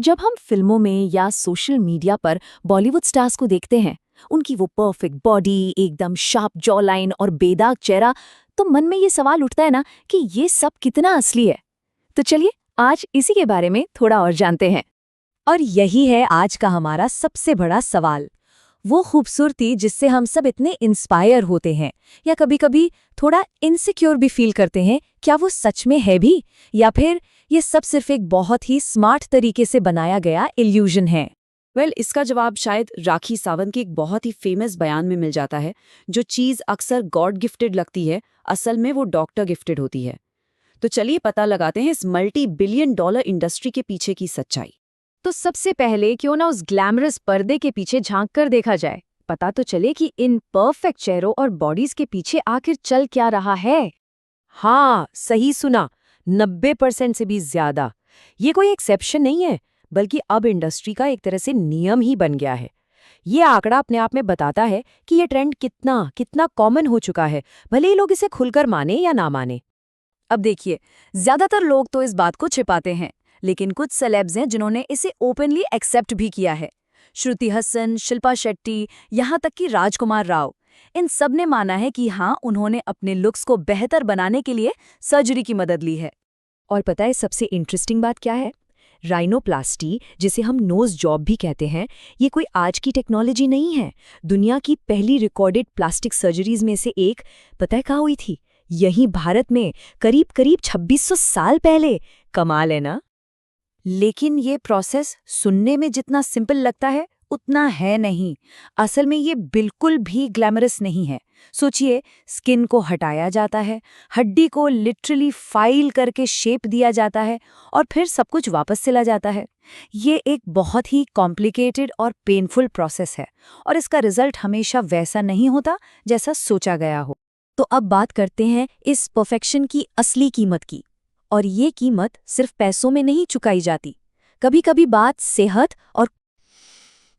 जब हम फिल्मों में या सोशल मीडिया पर बॉलीवुड स्टार्स को देखते हैं, उनकी वो परफेक्ट बॉडी, एकदम शार्प जॉ लाइन और बेदाग चेहरा, तो मन में ये सवाल उठता है ना कि ये सब कितना असली है। तो चलिए आज इसी के बारे में थोड़ा और जानते हैं। और यही है आज का हमारा सबसे बड़ा सवाल, वो खूबसूरती जिससे हम सब इतने इंस्पायर होते हैं या कभी-कभी थोड़ा इनसिक्योर भी फील करते हैं। क्या वो सच में है भी, या फिर ये सब सिर्फ एक बहुत ही स्मार्ट तरीके से बनाया गया इल्यूजन है? इसका जवाब शायद राखी सावंत के एक बहुत ही फेमस बयान में मिल जाता है। जो चीज़ अक्सर गॉड गिफ्टेड लगती है, असल में वो डॉक्टर गिफ्टेड होती है। तो चलिए पता लगाते हैं इस मल्टी बिलियन डॉलर इंडस्ट्री के पीछे की सच्चाई। तो सबसे पहले क्यों ना उस ग्लैमरस पर्दे के पीछे झांक कर देखा जाए, पता तो चले कि इन परफेक्ट चेहरों और बॉडीज के पीछे आखिर चल क्या रहा है। हाँ, सही सुना, 90% से भी ज्यादा। ये कोई एक्सेप्शन नहीं है, बल्कि अब इंडस्ट्री का एक तरह से नियम ही बन गया है। ये आंकड़ा अपने आप में बताता है कि ये ट्रेंड कितना कितना कॉमन हो चुका है, भले ही लोग इसे खुलकर माने या ना माने। अब देखिए, ज्यादातर लोग तो इस बात को छिपाते हैं, लेकिन कुछ सेलेब्स हैं जिन्होंने इसे ओपनली एक्सेप्ट भी किया है। श्रुति हसन, शिल्पा शेट्टी, यहाँ तक कि राजकुमार राव, इन सब ने माना है कि हाँ, उन्होंने अपने लुक्स को बेहतर बनाने के लिए सर्जरी की मदद ली है। और पता है सबसे इंटरेस्टिंग बात क्या है? राइनोप्लास्टी, जिसे हम नोज जॉब भी कहते हैं, ये कोई आज की टेक्नोलॉजी नहीं है। दुनिया की पहली रिकॉर्डेड प्लास्टिक सर्जरीज में से एक, पता है कहाँ हुई थी? यहीं भारत में, करीब करीब 2600 साल पहले। कमाल है ना? लेकिन ये प्रोसेस सुनने में जितना सिंपल लगता है उतना है नहीं। असल में ये बिल्कुल भी ग्लैमरस नहीं है। सोचिए, स्किन को हटाया जाता है, हड्डी को लिटरली फाइल करके शेप दिया जाता है और फिर सब कुछ वापस चला जाता है। ये एक बहुत ही कॉम्प्लिकेटेड और पेनफुल प्रोसेस है और इसका रिजल्ट हमेशा वैसा नहीं होता जैसा सोचा गया हो। तो अब बात करते हैं इस परफेक्शन की असली कीमत की। और ये कीमत सिर्फ पैसों में नहीं चुकाई जाती, कभी-कभी बात सेहत और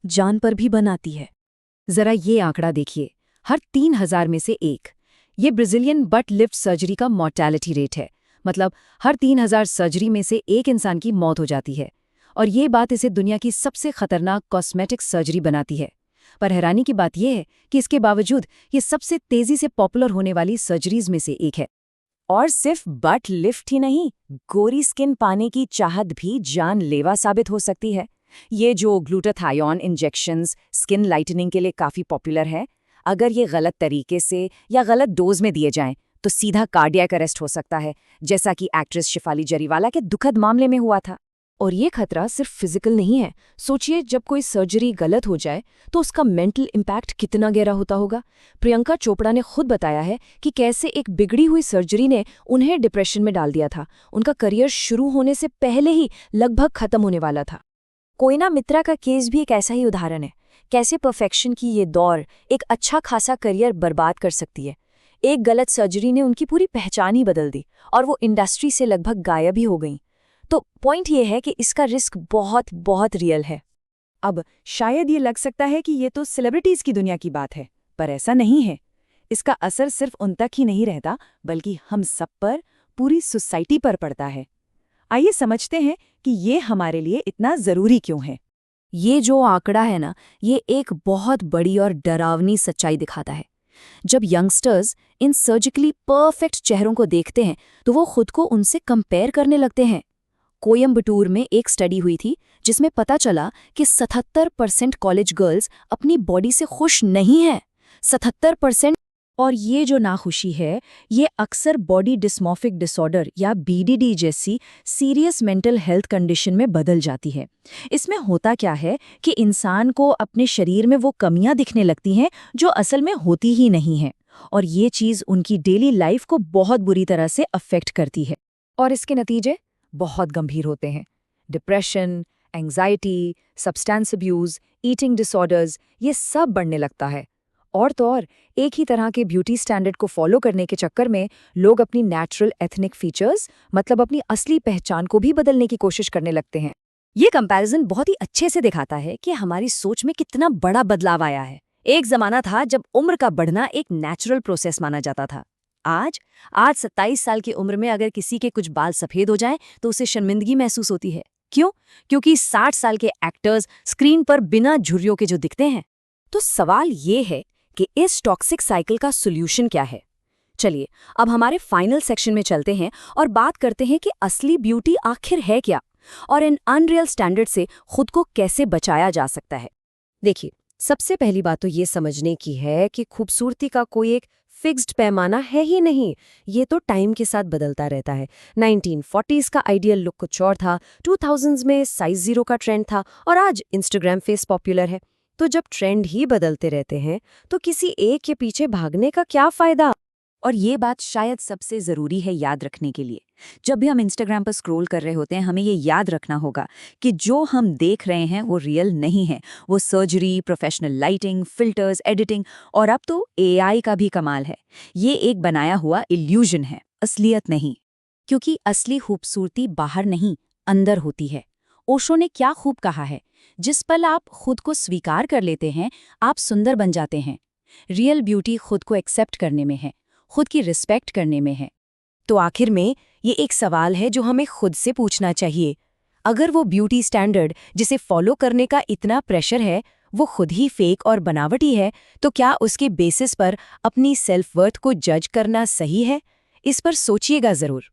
जान पर भी बनाती है। जरा ये आंकड़ा देखिए, हर 3000 में से एक। ये ब्राजीलियन बट लिफ्ट सर्जरी का मॉर्टैलिटी रेट है। मतलब हर 3000 सर्जरी में से एक इंसान की मौत हो जाती है। और ये बात इसे दुनिया की सबसे खतरनाक कॉस्मेटिक सर्जरी बनाती है। पर हैरानी की बात यह है कि इसके बावजूद ये सबसे तेजी से पॉपुलर होने वाली सर्जरीज में से एक है। और सिर्फ बट लिफ्ट ही नहीं, गोरी स्किन पाने की चाहत भी जानलेवा साबित हो सकती है। ये जो ग्लूटाथायोन इंजेक्शंस स्किन लाइटनिंग के लिए काफ़ी पॉपुलर है, अगर ये गलत तरीके से या गलत डोज में दिए जाएं तो सीधा कार्डियक अरेस्ट हो सकता है, जैसा कि एक्ट्रेस शिफाली जरीवाला के दुखद मामले में हुआ था। और ये खतरा सिर्फ फिजिकल नहीं है। सोचिए, जब कोई सर्जरी गलत हो जाए तो उसका मेंटल इम्पैक्ट कितना गहरा होता होगा। प्रियंका चोपड़ा ने खुद बताया है कि कैसे एक बिगड़ी हुई सर्जरी ने उन्हें डिप्रेशन में डाल दिया था। उनका करियर शुरू होने से पहले ही लगभग खत्म होने वाला था। कोयना मित्रा का केस भी एक ऐसा ही उदाहरण है। कैसे परफेक्शन की ये दौर एक अच्छा खासा करियर बर्बाद कर सकती है। एक गलत सर्जरी ने उनकी पूरी पहचान ही बदल दी और वो इंडस्ट्री से लगभग गायब ही हो गई। तो पॉइंट ये है कि इसका रिस्क बहुत बहुत रियल है। अब शायद ये लग सकता है कि ये तो सेलिब्रिटीज की दुनिया की बात है, पर ऐसा नहीं है। इसका असर सिर्फ उन तक ही नहीं रहता, बल्कि हम सब पर, पूरी सोसाइटी पर पड़ता है। आइए समझते हैं कि ये हमारे लिए इतना जरूरी क्यों है। ये जो आंकड़ा है ना, ये एक बहुत बड़ी और डरावनी सच्चाई दिखाता है। जब यंगस्टर्स इन सर्जिकली परफेक्ट चेहरों को देखते हैं तो वो खुद को उनसे कंपेयर करने लगते हैं। कोयम्बटूर में एक स्टडी हुई थी जिसमें पता चला कि 77% कॉलेज गर्ल्स अपनी बॉडी से खुश नहीं हैं। 77%। और ये जो नाखुशी है, ये अक्सर बॉडी डिस्मॉर्फिक डिसऑर्डर या बीडीडी जैसी सीरियस मेंटल हेल्थ कंडीशन में बदल जाती है। इसमें होता क्या है कि इंसान को अपने शरीर में वो कमियां दिखने लगती हैं जो असल में होती ही नहीं हैं, और ये चीज़ उनकी डेली लाइफ को बहुत बुरी तरह से अफेक्ट करती है। और इसके नतीजे बहुत गंभीर होते हैं। Depression, anxiety, substance abuse, eating disorders, ये सब बढ़ने लगता है। और तो और, एक ही तरह के ब्यूटी स्टैंडर्ड को फॉलो करने के चक्कर में लोग अपनी नेचुरल एथनिक फीचर्स, मतलब अपनी असली पहचान को भी बदलने की कोशिश करने लगते हैं। ये कंपैरिजन बहुत ही अच्छे से दिखाता है कि हमारी सोच में कितना बड़ा बदलाव आया है। एक जमाना था जब उम्र का बढ़ना एक नेचुरल प्रोसेस माना जाता था। आज 27 साल की उम्र में अगर किसी के कुछ बाल सफ़ेद हो जाएं तो उसे शर्मिंदगी महसूस होती है। क्यों? क्योंकि 60 साल के एक्टर्स स्क्रीन पर बिना झुर्रियों के जो दिखते हैं। तो सवाल ये है कि इस टॉक्सिक साइकिल का सॉल्यूशन क्या है? चलिए अब हमारे फाइनल सेक्शन में चलते हैं और बात करते हैं कि असली ब्यूटी आखिर है क्या और इन अनरियल स्टैंडर्ड से खुद को कैसे बचाया जा सकता है। देखिए, सबसे पहली बात तो ये समझने की है कि खूबसूरती का कोई एक फिक्स्ड पैमाना है ही नहीं। ये तो टाइम के साथ बदलता रहता है। 1940s का आइडियल लुक कुछ और था, 2000s में साइज 0 का ट्रेंड था और आज इंस्टाग्राम फेस पॉपुलर है। तो जब ट्रेंड ही बदलते रहते हैं तो किसी एक के पीछे भागने का क्या फायदा? और ये बात शायद सबसे ज़रूरी है याद रखने के लिए। जब भी हम इंस्टाग्राम पर स्क्रॉल कर रहे होते हैं, हमें ये याद रखना होगा कि जो हम देख रहे हैं वो रियल नहीं है। वो surgery, professional lighting, filters, editing और अब तो एआई का भी कमाल है। ये एक बनाया हुआ इल्यूजन है, असलियत नहीं। क्योंकि असली खूबसूरती बाहर नहीं, अंदर होती है। ओशो ने क्या खूब कहा है, जिस पल आप खुद को स्वीकार कर लेते हैं, आप सुंदर बन जाते हैं। रियल ब्यूटी खुद को एक्सेप्ट करने में है, खुद की रिस्पेक्ट करने में है। तो आखिर में ये एक सवाल है जो हमें खुद से पूछना चाहिए। अगर वो ब्यूटी स्टैंडर्ड जिसे फॉलो करने का इतना प्रेशर है वो खुद ही फेक और बनावटी है, तो क्या उसके बेसिस पर अपनी सेल्फ वर्थ को जज करना सही है? इस पर सोचिएगा ज़रूर।